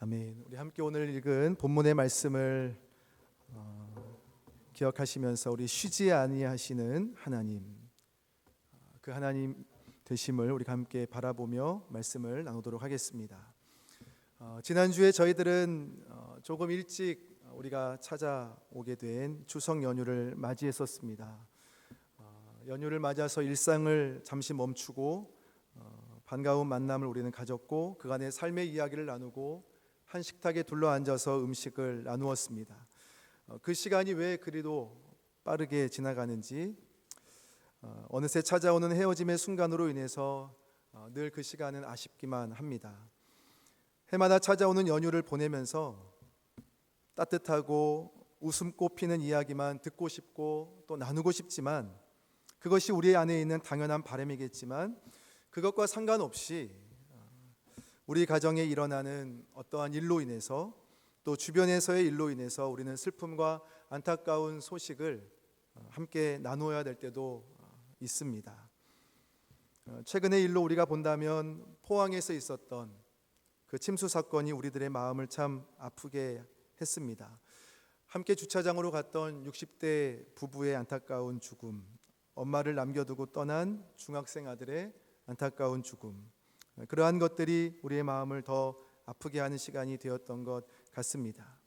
아멘. 우리 함께 오늘 읽은 본문의 말씀을 기억하시면서 우리 쉬지 아니하시는 하나님, 그 하나님 되심을 우리가 함께 바라보며 말씀을 나누도록 하겠습니다. 지난주에 저희들은 조금 일찍 우리가 찾아오게 된 추석 연휴를 맞이했었습니다. 연휴를 맞아서 일상을 잠시 멈추고 반가운 만남을 우리는 가졌고 그간의 삶의 이야기를 나누고 한 식탁에 둘러앉아서 음식을 나누었습니다. 그 시간이 왜 그리도 빠르게 지나가는지, 어느새 찾아오는 헤어짐의 순간으로 인해서 늘 그 시간은 아쉽기만 합니다. 해마다 찾아오는 연휴를 보내면서 따뜻하고 웃음 꽃피는 이야기만 듣고 싶고 또 나누고 싶지만, 그것이 우리 안에 있는 당연한 바람이겠지만 그것과 상관없이 우리 가정에 일어나는 어떠한 일로 인해서 또 주변에서의 일로 인해서 우리는 슬픔과 안타까운 소식을 함께 나누어야 될 때도 있습니다. 최근의 일로 우리가 본다면 포항에서 있었던 그 침수 사건이 우리들의 마음을 참 아프게 했습니다. 함께 주차장으로 갔던 60대 부부의 안타까운 죽음, 엄마를 남겨두고 떠난 중학생 아들의 안타까운 죽음, 그러한 것들이 우리의 마음을 더 아프게 하는 시간이 되었던 것 같습니다.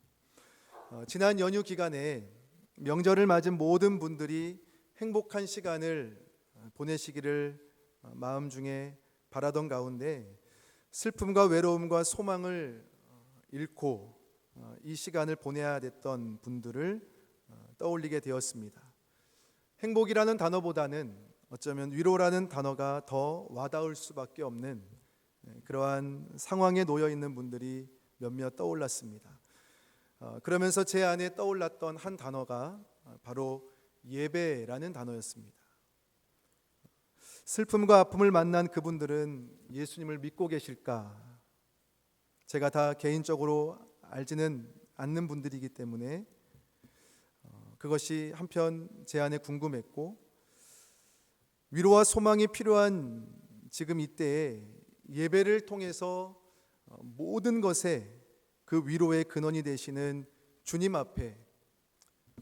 지난 연휴 기간에 명절을 맞은 모든 분들이 행복한 시간을 보내시기를 마음 중에 바라던 가운데 슬픔과 외로움과 소망을 잃고 이 시간을 보내야 됐던 분들을 떠올리게 되었습니다. 행복이라는 단어보다는 어쩌면 위로라는 단어가 더 와닿을 수밖에 없는 그러한 상황에 놓여 있는 분들이 몇몇 떠올랐습니다. 그러면서 제 안에 떠올랐던 한 단어가 바로 예배라는 단어였습니다. 슬픔과 아픔을 만난 그분들은 예수님을 믿고 계실까? 제가 다 개인적으로 알지는 않는 분들이기 때문에 그것이 한편 제 안에 궁금했고, 위로와 소망이 필요한 지금 이때에 예배를 통해서 모든 것에 그 위로의 근원이 되시는 주님 앞에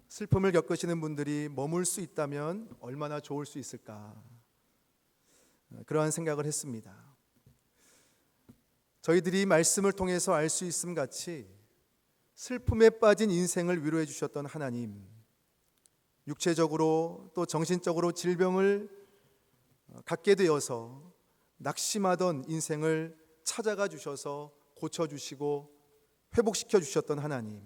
슬픔을 겪으시는 분들이 머물 수 있다면 얼마나 좋을 수 있을까, 그러한 생각을 했습니다. 저희들이 말씀을 통해서 알 수 있음 같이 슬픔에 빠진 인생을 위로해 주셨던 하나님, 육체적으로 또 정신적으로 질병을 갖게 되어서 낙심하던 인생을 찾아가 주셔서 고쳐주시고 회복시켜 주셨던 하나님,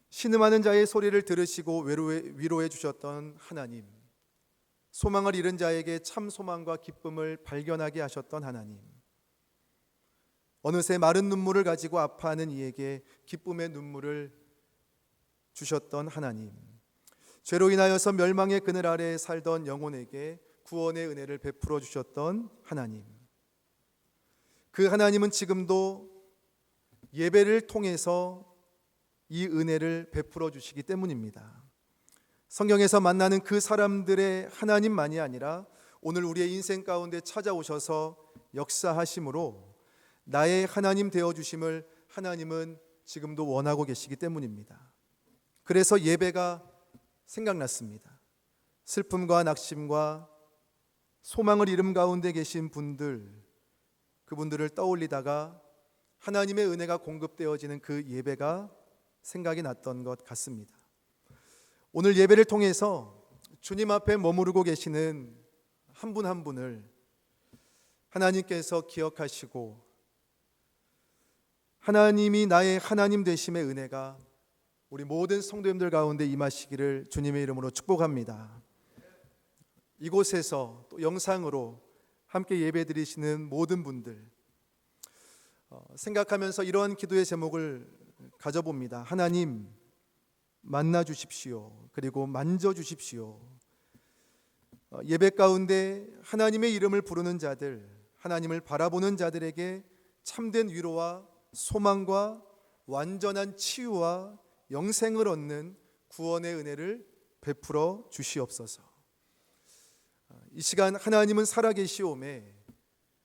신음하는 자의 소리를 들으시고 위로해 주셨던 하나님, 소망을 잃은 자에게 참 소망과 기쁨을 발견하게 하셨던 하나님, 어느새 마른 눈물을 가지고 아파하는 이에게 기쁨의 눈물을 주셨던 하나님, 죄로 인하여서 멸망의 그늘 아래에 살던 영혼에게 구원의 은혜를 베풀어 주셨던 하나님, 그 하나님은 지금도 예배를 통해서 이 은혜를 베풀어 주시기 때문입니다. 성경에서 만나는 그 사람들의 하나님만이 아니라 오늘 우리의 인생 가운데 찾아오셔서 역사하심으로 나의 하나님 되어주심을 하나님은 지금도 원하고 계시기 때문입니다. 그래서 예배가 생각났습니다. 슬픔과 낙심과 소망을 잃음 가운데 계신 분들, 그분들을 떠올리다가 하나님의 은혜가 공급되어지는 그 예배가 생각이 났던 것 같습니다. 오늘 예배를 통해서 주님 앞에 머무르고 계시는 한 분 한 분을 하나님께서 기억하시고 하나님이 나의 하나님 되심의 은혜가 우리 모든 성도님들 가운데 임하시기를 주님의 이름으로 축복합니다. 이곳에서 또 영상으로 함께 예배 드리시는 모든 분들 생각하면서 이러한 기도의 제목을 가져봅니다. 하나님 만나 주십시오. 그리고 만져 주십시오. 예배 가운데 하나님의 이름을 부르는 자들, 하나님을 바라보는 자들에게 참된 위로와 소망과 완전한 치유와 영생을 얻는 구원의 은혜를 베풀어 주시옵소서. 이 시간 하나님은 살아계시오매,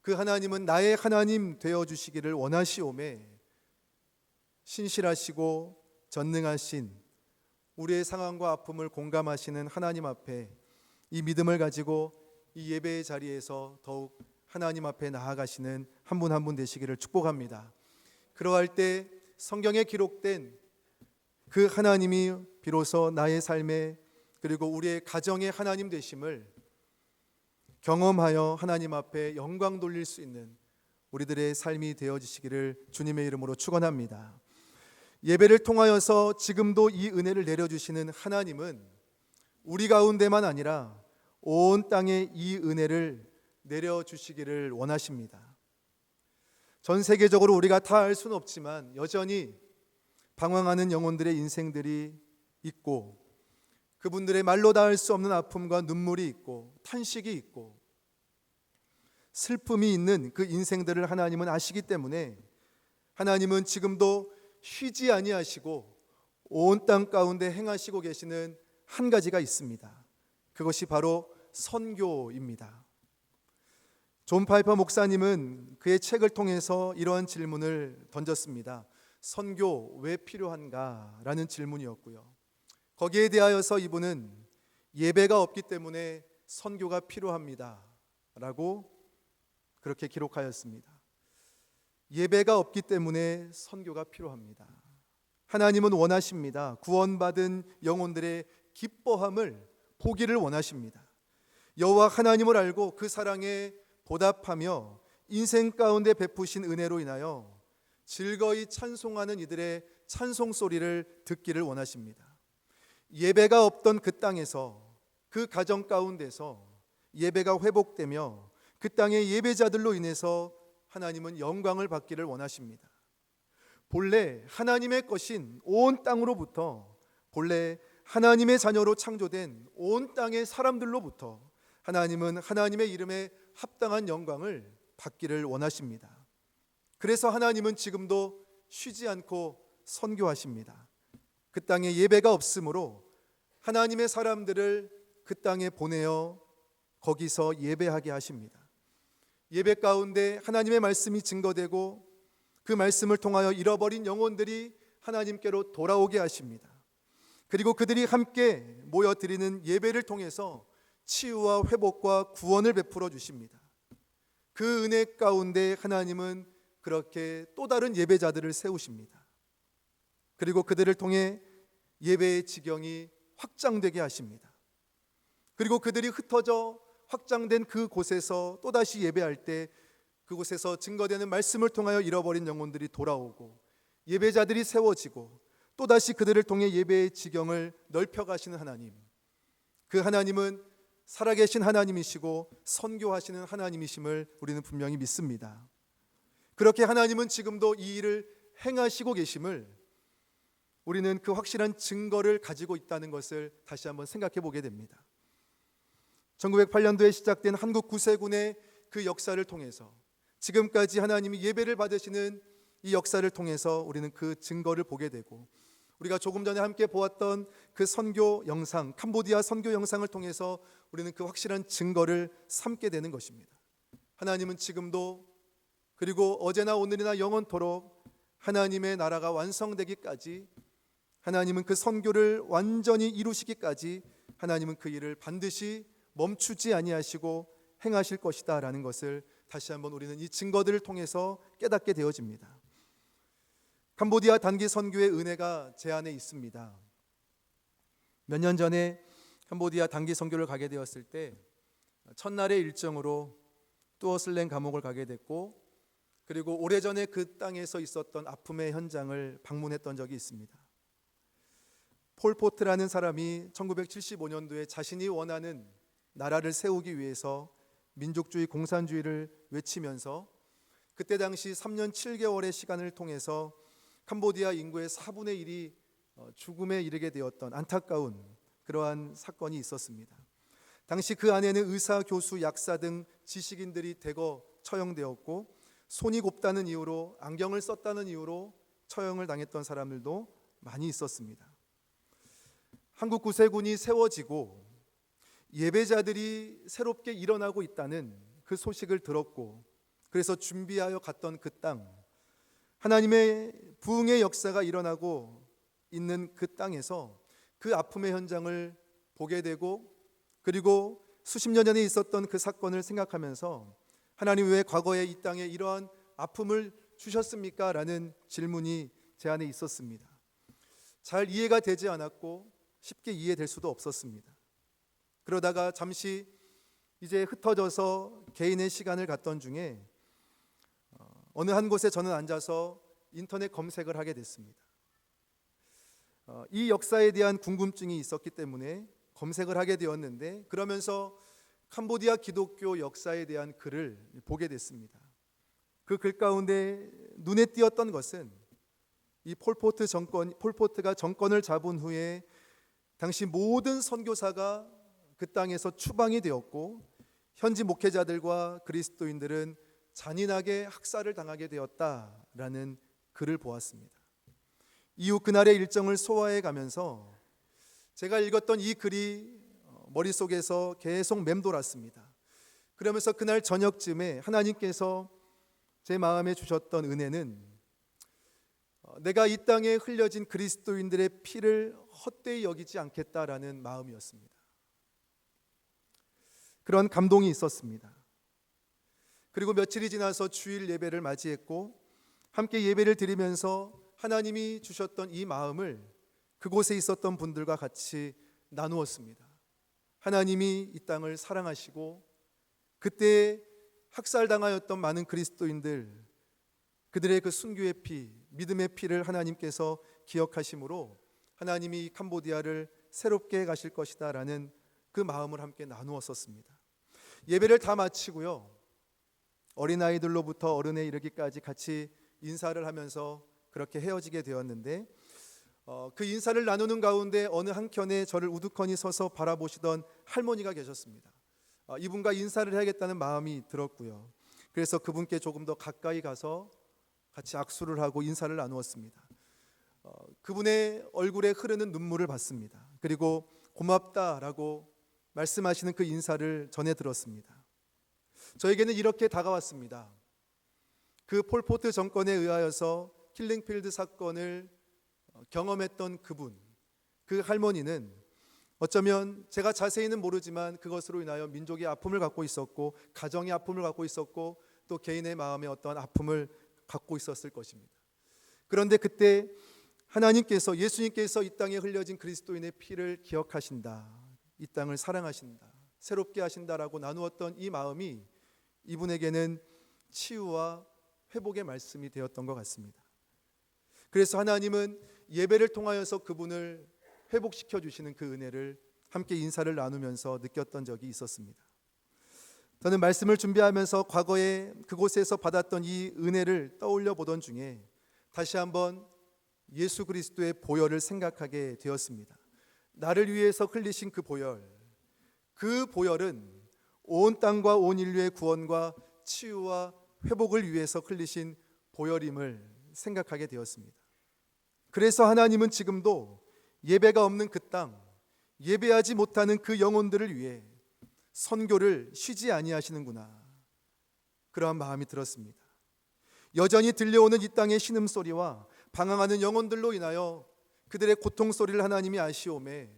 그 하나님은 나의 하나님 되어 주시기를 원하시오매, 신실하시고 전능하신 우리의 상황과 아픔을 공감하시는 하나님 앞에 이 믿음을 가지고 이 예배의 자리에서 더욱 하나님 앞에 나아가시는 한 분 한 분 되시기를 축복합니다. 그러할 때 성경에 기록된 그 하나님이 비로소 나의 삶에 그리고 우리의 가정의 하나님 되심을 경험하여 하나님 앞에 영광 돌릴 수 있는 우리들의 삶이 되어지시기를 주님의 이름으로 축원합니다. 예배를 통하여서 지금도 이 은혜를 내려주시는 하나님은 우리 가운데만 아니라 온 땅에 이 은혜를 내려주시기를 원하십니다. 전 세계적으로 우리가 다 알 수는 없지만 여전히 방황하는 영혼들의 인생들이 있고 그분들의 말로 닿을 수 없는 아픔과 눈물이 있고 탄식이 있고 슬픔이 있는 그 인생들을 하나님은 아시기 때문에 하나님은 지금도 쉬지 아니하시고 온 땅 가운데 행하시고 계시는 한 가지가 있습니다. 그것이 바로 선교입니다. 존 파이퍼 목사님은 그의 책을 통해서 이러한 질문을 던졌습니다. 선교 왜 필요한가? 라는 질문이었고요. 거기에 대하여서 이분은 예배가 없기 때문에 선교가 필요합니다 라고 그렇게 기록하였습니다. 예배가 없기 때문에 선교가 필요합니다. 하나님은 원하십니다. 구원받은 영혼들의 기뻐함을 보기를 원하십니다. 여호와 하나님을 알고 그 사랑에 보답하며 인생 가운데 베푸신 은혜로 인하여 즐거이 찬송하는 이들의 찬송 소리를 듣기를 원하십니다. 예배가 없던 그 땅에서 그 가정 가운데서 예배가 회복되며 그 땅의 예배자들로 인해서 하나님은 영광을 받기를 원하십니다. 본래 하나님의 것인 온 땅으로부터 본래 하나님의 자녀로 창조된 온 땅의 사람들로부터 하나님은 하나님의 이름에 합당한 영광을 받기를 원하십니다. 그래서 하나님은 지금도 쉬지 않고 선교하십니다. 그 땅에 예배가 없으므로 하나님의 사람들을 그 땅에 보내어 거기서 예배하게 하십니다. 예배 가운데 하나님의 말씀이 증거되고 그 말씀을 통하여 잃어버린 영혼들이 하나님께로 돌아오게 하십니다. 그리고 그들이 함께 모여 드리는 예배를 통해서 치유와 회복과 구원을 베풀어 주십니다. 그 은혜 가운데 하나님은 그렇게 또 다른 예배자들을 세우십니다. 그리고 그들을 통해 예배의 지경이 확장되게 하십니다. 그리고 그들이 흩어져 확장된 그 곳에서 또다시 예배할 때 그곳에서 증거되는 말씀을 통하여 잃어버린 영혼들이 돌아오고 예배자들이 세워지고 또다시 그들을 통해 예배의 지경을 넓혀가시는 하나님, 그 하나님은 살아계신 하나님이시고 선교하시는 하나님이심을 우리는 분명히 믿습니다. 그렇게 하나님은 지금도 이 일을 행하시고 계심을 우리는 그 확실한 증거를 가지고 있다는 것을 다시 한번 생각해 보게 됩니다. 1908년도에 시작된 한국 구세군의 그 역사를 통해서 지금까지 하나님이 예배를 받으시는 이 역사를 통해서 우리는 그 증거를 보게 되고 우리가 조금 전에 함께 보았던 그 선교 영상, 캄보디아 선교 영상을 통해서 우리는 그 확실한 증거를 삼게 되는 것입니다. 하나님은 지금도 그리고 어제나 오늘이나 영원토록 하나님의 나라가 완성되기까지 하나님은 그 선교를 완전히 이루시기까지 하나님은 그 일을 반드시 멈추지 아니하시고 행하실 것이다 라는 것을 다시 한번 우리는 이 증거들을 통해서 깨닫게 되어집니다. 캄보디아 단기 선교의 은혜가 제 안에 있습니다. 몇 년 전에 캄보디아 단기 선교를 가게 되었을 때 첫날의 일정으로 뚜어슬랭 감옥을 가게 됐고 그리고 오래전에 그 땅에서 있었던 아픔의 현장을 방문했던 적이 있습니다. 폴포트라는 사람이 1975년도에 자신이 원하는 나라를 세우기 위해서 민족주의 공산주의를 외치면서 그때 당시 3년 7개월의 시간을 통해서 캄보디아 인구의 4분의 1이 죽음에 이르게 되었던 안타까운 그러한 사건이 있었습니다. 당시 그 안에는 의사, 교수, 약사 등 지식인들이 대거 처형되었고 손이 곱다는 이유로 안경을 썼다는 이유로 처형을 당했던 사람들도 많이 있었습니다. 한국 구세군이 세워지고 예배자들이 새롭게 일어나고 있다는 그 소식을 들었고 그래서 준비하여 갔던 그 땅, 하나님의 부흥의 역사가 일어나고 있는 그 땅에서 그 아픔의 현장을 보게 되고, 그리고 수십 년 전에 있었던 그 사건을 생각하면서 하나님 왜 과거에 이 땅에 이러한 아픔을 주셨습니까? 라는 질문이 제 안에 있었습니다. 잘 이해가 되지 않았고 쉽게 이해될 수도 없었습니다. 그러다가 잠시 이제 흩어져서 개인의 시간을 갖던 중에 어느 한 곳에 저는 앉아서 인터넷 검색을 하게 됐습니다. 이 역사에 대한 궁금증이 있었기 때문에 검색을 하게 되었는데, 그러면서 캄보디아 기독교 역사에 대한 글을 보게 됐습니다. 그 글 가운데 눈에 띄었던 것은 이 폴포트가 정권을 잡은 후에 당시 모든 선교사가 그 땅에서 추방이 되었고, 현지 목회자들과 그리스도인들은 잔인하게 학살을 당하게 되었다라는 글을 보았습니다. 이후 그날의 일정을 소화해 가면서 제가 읽었던 이 글이 머릿속에서 계속 맴돌았습니다. 그러면서 그날 저녁쯤에 하나님께서 제 마음에 주셨던 은혜는 내가 이 땅에 흘려진 그리스도인들의 피를 헛되이 여기지 않겠다라는 마음이었습니다. 그런 감동이 있었습니다. 그리고 며칠이 지나서 주일 예배를 맞이했고, 함께 예배를 드리면서 하나님이 주셨던 이 마음을 그곳에 있었던 분들과 같이 나누었습니다. 하나님이 이 땅을 사랑하시고 그때 학살당하였던 많은 그리스도인들, 그들의 그 순교의 피, 믿음의 피를 하나님께서 기억하심으로 하나님이 캄보디아를 새롭게 가실 것이다 라는 그 마음을 함께 나누었었습니다. 예배를 다 마치고요, 어린아이들로부터 어른에 이르기까지 같이 인사를 하면서 그렇게 헤어지게 되었는데, 그 인사를 나누는 가운데 어느 한켠에 저를 우두커니 서서 바라보시던 할머니가 계셨습니다. 이분과 인사를 해야겠다는 마음이 들었고요. 그래서 그분께 조금 더 가까이 가서 같이 악수를 하고 인사를 나누었습니다. 그분의 얼굴에 흐르는 눈물을 봤습니다. 그리고 고맙다라고 말씀하시는 그 인사를 전해 들었습니다. 저에게는 이렇게 다가왔습니다. 그 폴포트 정권에 의하여서 킬링필드 사건을 경험했던 그분, 그 할머니는 어쩌면 제가 자세히는 모르지만 그것으로 인하여 민족의 아픔을 갖고 있었고, 가정의 아픔을 갖고 있었고, 또 개인의 마음의 어떤 아픔을 갖고 있었을 것입니다. 그런데 그때 하나님께서, 예수님께서 이 땅에 흘려진 그리스도인의 피를 기억하신다, 이 땅을 사랑하신다, 새롭게 하신다라고 나누었던 이 마음이 이분에게는 치유와 회복의 말씀이 되었던 것 같습니다. 그래서 하나님은 예배를 통하여서 그분을 회복시켜 주시는 그 은혜를 함께 인사를 나누면서 느꼈던 적이 있었습니다. 저는 말씀을 준비하면서 과거에 그곳에서 받았던 이 은혜를 떠올려 보던 중에 다시 한번 예수 그리스도의 보혈을 생각하게 되었습니다. 나를 위해서 흘리신 그 보혈, 그 보혈은 온 땅과 온 인류의 구원과 치유와 회복을 위해서 흘리신 보혈임을 생각하게 되었습니다. 그래서 하나님은 지금도 예배가 없는 그 땅, 예배하지 못하는 그 영혼들을 위해 선교를 쉬지 아니하시는구나, 그러한 마음이 들었습니다. 여전히 들려오는 이 땅의 신음소리와 방황하는 영혼들로 인하여 그들의 고통소리를 하나님이 아시오매,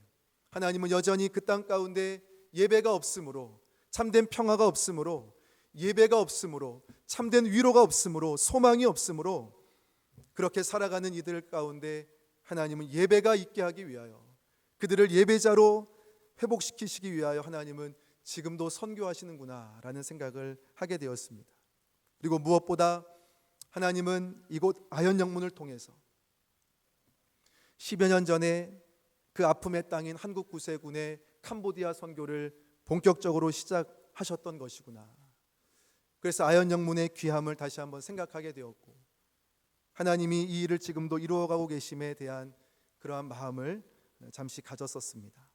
하나님은 여전히 그 땅 가운데 예배가 없으므로, 참된 평화가 없으므로, 예배가 없으므로, 참된 위로가 없으므로, 소망이 없으므로 그렇게 살아가는 이들 가운데 하나님은 예배가 있게 하기 위하여, 그들을 예배자로 회복시키시기 위하여 하나님은 지금도 선교하시는구나 라는 생각을 하게 되었습니다. 그리고 무엇보다 하나님은 이곳 아현영문을 통해서 10여 년 전에 그 아픔의 땅인 한국 구세군의 캄보디아 선교를 본격적으로 시작하셨던 것이구나. 그래서 아현영문의 귀함을 다시 한번 생각하게 되었고, 하나님이 이 일을 지금도 이루어가고 계심에 대한 그러한 마음을 잠시 가졌었습니다.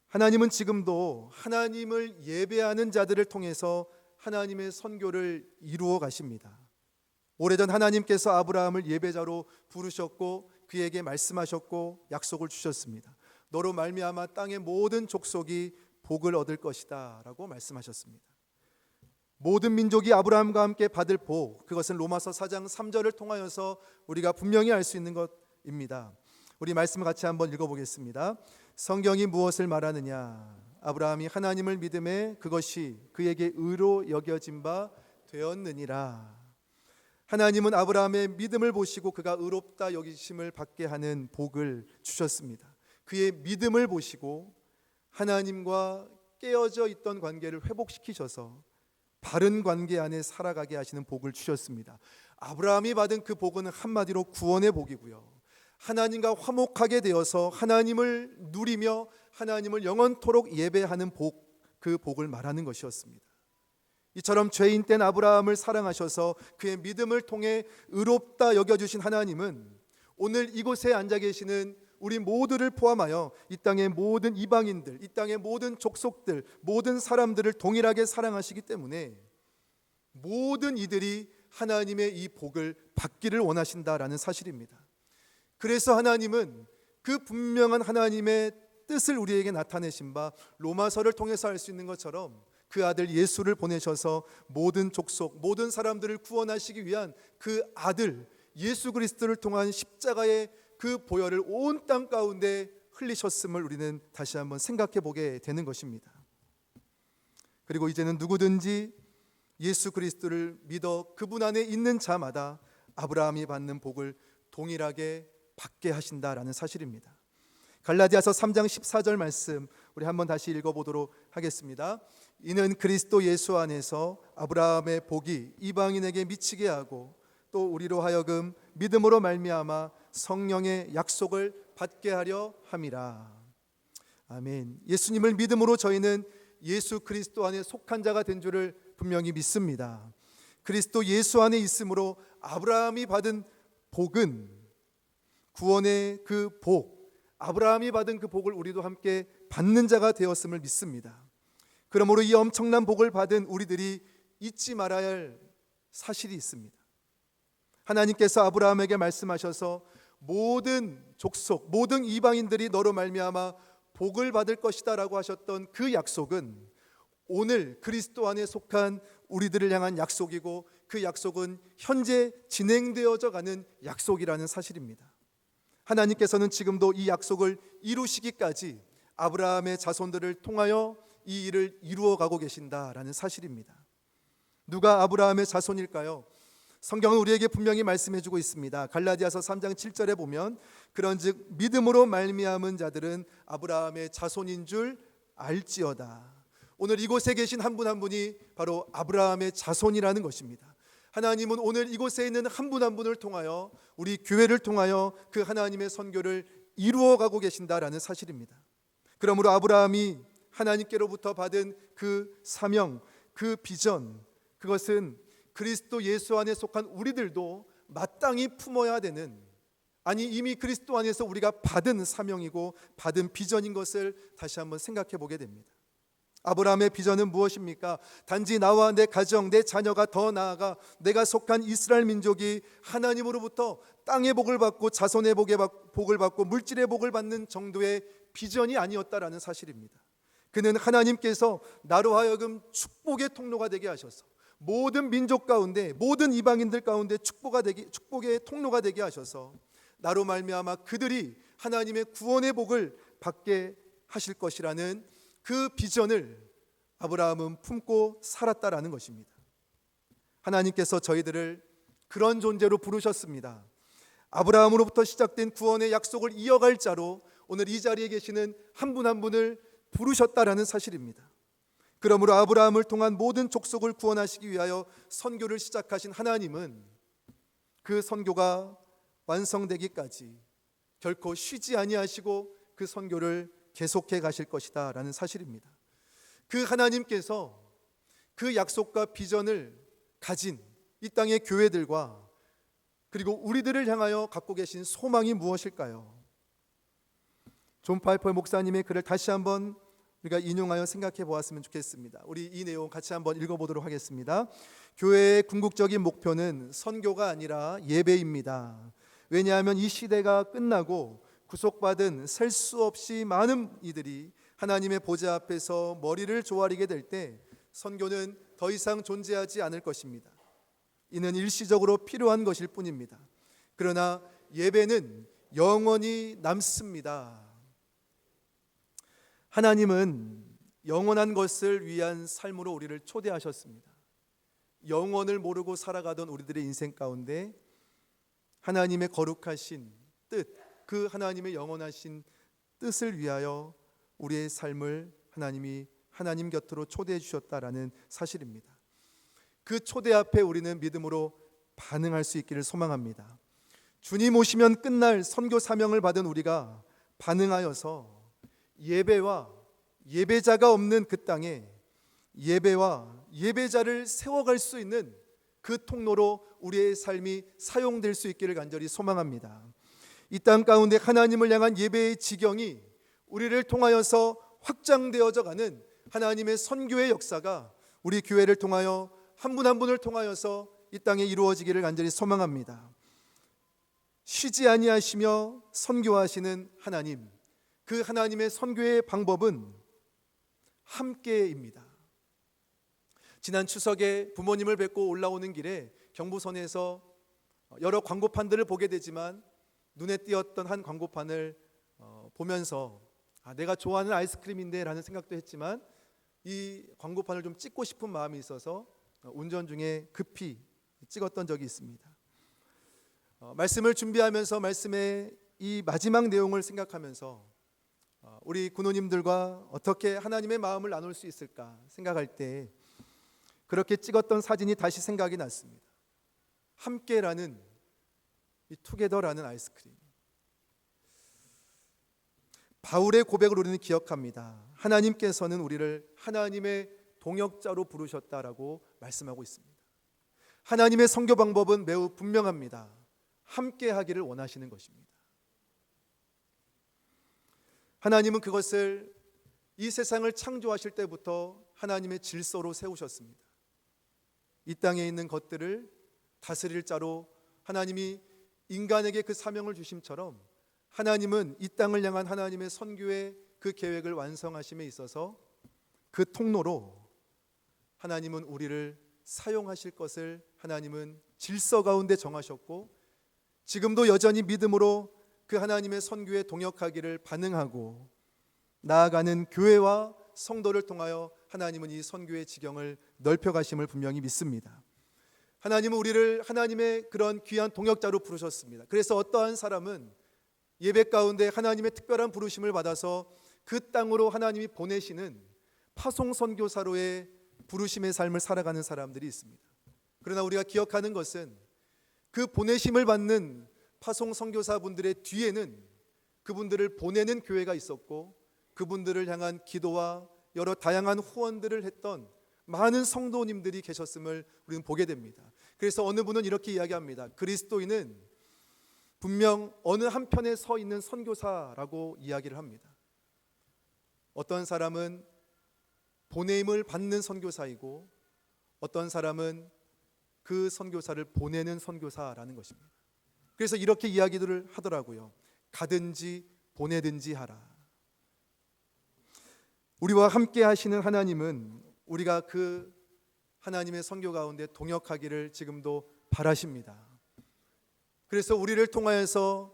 하나님은 지금도 하나님을 예배하는 자들을 통해서 하나님의 선교를 이루어 가십니다. 오래전 하나님께서 아브라함을 예배자로 부르셨고 그에게 말씀하셨고 약속을 주셨습니다. 너로 말미암아 땅의 모든 족속이 복을 얻을 것이다 라고 말씀하셨습니다. 모든 민족이 아브라함과 함께 받을 복, 그것은 로마서 4장 3절을 통하여서 우리가 분명히 알 수 있는 것입니다. 우리 말씀을 같이 한번 읽어보겠습니다. 성경이 무엇을 말하느냐? 아브라함이 하나님을 믿음에 그것이 그에게 의로 여겨진 바 되었느니라. 하나님은 아브라함의 믿음을 보시고 그가 의롭다 여기심을 받게 하는 복을 주셨습니다. 그의 믿음을 보시고 하나님과 깨어져 있던 관계를 회복시키셔서 바른 관계 안에 살아가게 하시는 복을 주셨습니다. 아브라함이 받은 그 복은 한마디로 구원의 복이고요, 하나님과 화목하게 되어서 하나님을 누리며 하나님을 영원토록 예배하는 복, 그 복을 말하는 것이었습니다. 이처럼 죄인 된 아브라함을 사랑하셔서 그의 믿음을 통해 의롭다 여겨주신 하나님은 오늘 이곳에 앉아 계시는 우리 모두를 포함하여 이 땅의 모든 이방인들, 이 땅의 모든 족속들, 모든 사람들을 동일하게 사랑하시기 때문에 모든 이들이 하나님의 이 복을 받기를 원하신다라는 사실입니다. 그래서 하나님은 그 분명한 하나님의 뜻을 우리에게 나타내신 바 로마서를 통해서 알 수 있는 것처럼 그 아들 예수를 보내셔서 모든 족속, 모든 사람들을 구원하시기 위한 그 아들 예수 그리스도를 통한 십자가의 그 보혈을 온 땅 가운데 흘리셨음을 우리는 다시 한번 생각해 보게 되는 것입니다. 그리고 이제는 누구든지 예수 그리스도를 믿어 그분 안에 있는 자마다 아브라함이 받는 복을 동일하게 받게 하신다라는 사실입니다. 갈라디아서 3장 14절 말씀 우리 한번 다시 읽어보도록 하겠습니다. 이는 그리스도 예수 안에서 아브라함의 복이 이방인에게 미치게 하고 또 우리로 하여금 믿음으로 말미암아 성령의 약속을 받게 하려 함이라. 아멘. 예수님을 믿음으로 저희는 예수 그리스도 안에 속한 자가 된 줄을 분명히 믿습니다. 그리스도 예수 안에 있으므로 아브라함이 받은 복은 구원의 그 복, 아브라함이 받은 그 복을 우리도 함께 받는 자가 되었음을 믿습니다. 그러므로 이 엄청난 복을 받은 우리들이 잊지 말아야 할 사실이 있습니다. 하나님께서 아브라함에게 말씀하셔서 모든 족속, 모든 이방인들이 너로 말미암아 복을 받을 것이다 라고 하셨던 그 약속은 오늘 그리스도 안에 속한 우리들을 향한 약속이고, 그 약속은 현재 진행되어져 가는 약속이라는 사실입니다. 하나님께서는 지금도 이 약속을 이루시기까지 아브라함의 자손들을 통하여 이 일을 이루어 가고 계신다라는 사실입니다. 누가 아브라함의 자손일까요? 성경은 우리에게 분명히 말씀해 주고 있습니다. 갈라디아서 3장 7절에 보면 그런즉 믿음으로 말미암은 자들은 아브라함의 자손인 줄 알지어다. 오늘 이곳에 계신 한 분 한 분이 바로 아브라함의 자손이라는 것입니다. 하나님은 오늘 이곳에 있는 한 분 한 분을 통하여, 우리 교회를 통하여 그 하나님의 선교를 이루어가고 계신다라는 사실입니다. 그러므로 아브라함이 하나님께로부터 받은 그 사명, 그 비전, 그것은 그리스도 예수 안에 속한 우리들도 마땅히 품어야 되는, 아니 이미 그리스도 안에서 우리가 받은 사명이고 받은 비전인 것을 다시 한번 생각해 보게 됩니다. 아브라함의 비전은 무엇입니까? 단지 나와 내 가정, 내 자녀가, 더 나아가 내가 속한 이스라엘 민족이 하나님으로부터 땅의 복을 받고 자손의 복을 받고 물질의 복을 받는 정도의 비전이 아니었다라는 사실입니다. 그는 하나님께서 나로 하여금 축복의 통로가 되게 하셔서 모든 민족 가운데, 모든 이방인들 가운데 축복의 통로가 되게 하셔서 나로 말미암아 그들이 하나님의 구원의 복을 받게 하실 것이라는 그 비전을 아브라함은 품고 살았다라는 것입니다. 하나님께서 저희들을 그런 존재로 부르셨습니다. 아브라함으로부터 시작된 구원의 약속을 이어갈 자로 오늘 이 자리에 계시는 한 분 한 분을 부르셨다라는 사실입니다. 그러므로 아브라함을 통한 모든 족속을 구원하시기 위하여 선교를 시작하신 하나님은 그 선교가 완성되기까지 결코 쉬지 아니하시고 그 선교를 계속해 가실 것이다 라는 사실입니다. 그 하나님께서 그 약속과 비전을 가진 이 땅의 교회들과 그리고 우리들을 향하여 갖고 계신 소망이 무엇일까요? 존 파이퍼 목사님의 글을 다시 한번 우리가 인용하여 생각해 보았으면 좋겠습니다. 우리 이 내용 같이 한번 읽어보도록 하겠습니다. 교회의 궁극적인 목표는 선교가 아니라 예배입니다. 왜냐하면 이 시대가 끝나고 구속받은 셀 수 없이 많은 이들이 하나님의 보좌 앞에서 머리를 조아리게 될 때 선교는 더 이상 존재하지 않을 것입니다. 이는 일시적으로 필요한 것일 뿐입니다. 그러나 예배는 영원히 남습니다. 하나님은 영원한 것을 위한 삶으로 우리를 초대하셨습니다. 영원을 모르고 살아가던 우리들의 인생 가운데 하나님의 거룩하신 뜻, 그 하나님의 영원하신 뜻을 위하여 우리의 삶을 하나님이 하나님 곁으로 초대해 주셨다라는 사실입니다. 그 초대 앞에 우리는 믿음으로 반응할 수 있기를 소망합니다. 주님 오시면 끝날 선교 사명을 받은 우리가 반응하여서 예배와 예배자가 없는 그 땅에 예배와 예배자를 세워갈 수 있는 그 통로로 우리의 삶이 사용될 수 있기를 간절히 소망합니다. 이 땅 가운데 하나님을 향한 예배의 지경이 우리를 통하여서 확장되어져 가는 하나님의 선교의 역사가 우리 교회를 통하여 한 분 한 분을 통하여서 이 땅에 이루어지기를 간절히 소망합니다. 쉬지 아니하시며 선교하시는 하나님, 그 하나님의 선교의 방법은 함께입니다. 지난 추석에 부모님을 뵙고 올라오는 길에 경부선에서 여러 광고판들을 보게 되지만 눈에 띄었던 한 광고판을 보면서 내가 좋아하는 아이스크림인데 라는 생각도 했지만 이 광고판을 좀 찍고 싶은 마음이 있어서 운전 중에 급히 찍었던 적이 있습니다. 말씀을 준비하면서 말씀의 이 마지막 내용을 생각하면서 우리 군호님들과 어떻게 하나님의 마음을 나눌 수 있을까 생각할 때 그렇게 찍었던 사진이 다시 생각이 났습니다. 함께라는 이 투게더라는 아이스크림. 바울의 고백을 우리는 기억합니다. 하나님께서는 우리를 하나님의 동역자로 부르셨다라고 말씀하고 있습니다. 하나님의 선교 방법은 매우 분명합니다. 함께 하기를 원하시는 것입니다. 하나님은 그것을 이 세상을 창조하실 때부터 하나님의 질서로 세우셨습니다. 이 땅에 있는 것들을 다스릴 자로 하나님이 인간에게 그 사명을 주심처럼 하나님은 이 땅을 향한 하나님의 선교의 그 계획을 완성하심에 있어서 그 통로로 하나님은 우리를 사용하실 것을 하나님은 질서 가운데 정하셨고 지금도 여전히 믿음으로 그 하나님의 선교에 동역하기를 반응하고 나아가는 교회와 성도를 통하여 하나님은 이 선교의 지경을 넓혀가심을 분명히 믿습니다. 하나님은 우리를 하나님의 그런 귀한 동역자로 부르셨습니다. 그래서 어떠한 사람은 예배 가운데 하나님의 특별한 부르심을 받아서 그 땅으로 하나님이 보내시는 파송선교사로의 부르심의 삶을 살아가는 사람들이 있습니다. 그러나 우리가 기억하는 것은 그 보내심을 받는 파송선교사분들의 뒤에는 그분들을 보내는 교회가 있었고 그분들을 향한 기도와 여러 다양한 후원들을 했던 많은 성도님들이 계셨음을 우리는 보게 됩니다. 그래서 어느 분은 이렇게 이야기합니다. 그리스도인은 분명 어느 한편에 서 있는 선교사라고 이야기를 합니다. 어떤 사람은 보냄을 받는 선교사이고 어떤 사람은 그 선교사를 보내는 선교사라는 것입니다. 그래서 이렇게 이야기들을 하더라고요. 가든지 보내든지 하라. 우리와 함께 하시는 하나님은 우리가 그 하나님의 선교 가운데 동역하기를 지금도 바라십니다. 그래서 우리를 통하여서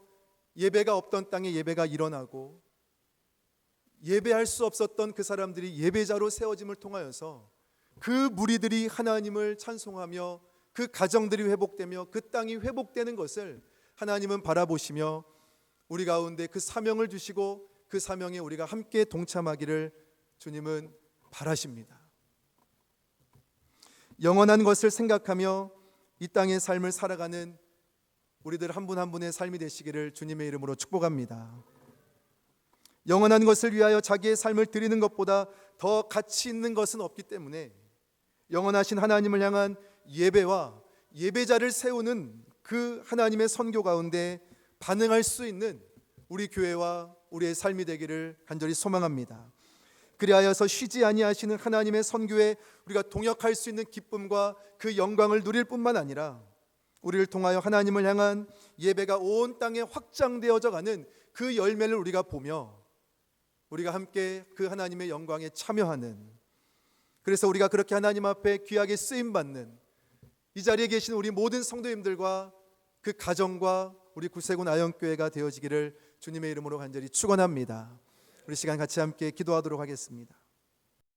예배가 없던 땅에 예배가 일어나고 예배할 수 없었던 그 사람들이 예배자로 세워짐을 통하여서 그 무리들이 하나님을 찬송하며 그 가정들이 회복되며 그 땅이 회복되는 것을 하나님은 바라보시며 우리 가운데 그 사명을 주시고 그 사명에 우리가 함께 동참하기를 주님은 바라십니다. 영원한 것을 생각하며 이 땅의 삶을 살아가는 우리들 한 분 한 분의 삶이 되시기를 주님의 이름으로 축복합니다. 영원한 것을 위하여 자기의 삶을 드리는 것보다 더 가치 있는 것은 없기 때문에 영원하신 하나님을 향한 예배와 예배자를 세우는 그 하나님의 선교 가운데 반응할 수 있는 우리 교회와 우리의 삶이 되기를 간절히 소망합니다. 그리하여서 쉬지 아니하시는 하나님의 선교에 우리가 동역할 수 있는 기쁨과 그 영광을 누릴 뿐만 아니라 우리를 통하여 하나님을 향한 예배가 온 땅에 확장되어져 가는 그 열매를 우리가 보며 우리가 함께 그 하나님의 영광에 참여하는 그래서 우리가 그렇게 하나님 앞에 귀하게 쓰임 받는 이 자리에 계신 우리 모든 성도님들과 그 가정과 우리 구세군 아영교회가 되어지기를 주님의 이름으로 간절히 축원합니다. 우리 시간 같이 함께 기도하도록 하겠습니다.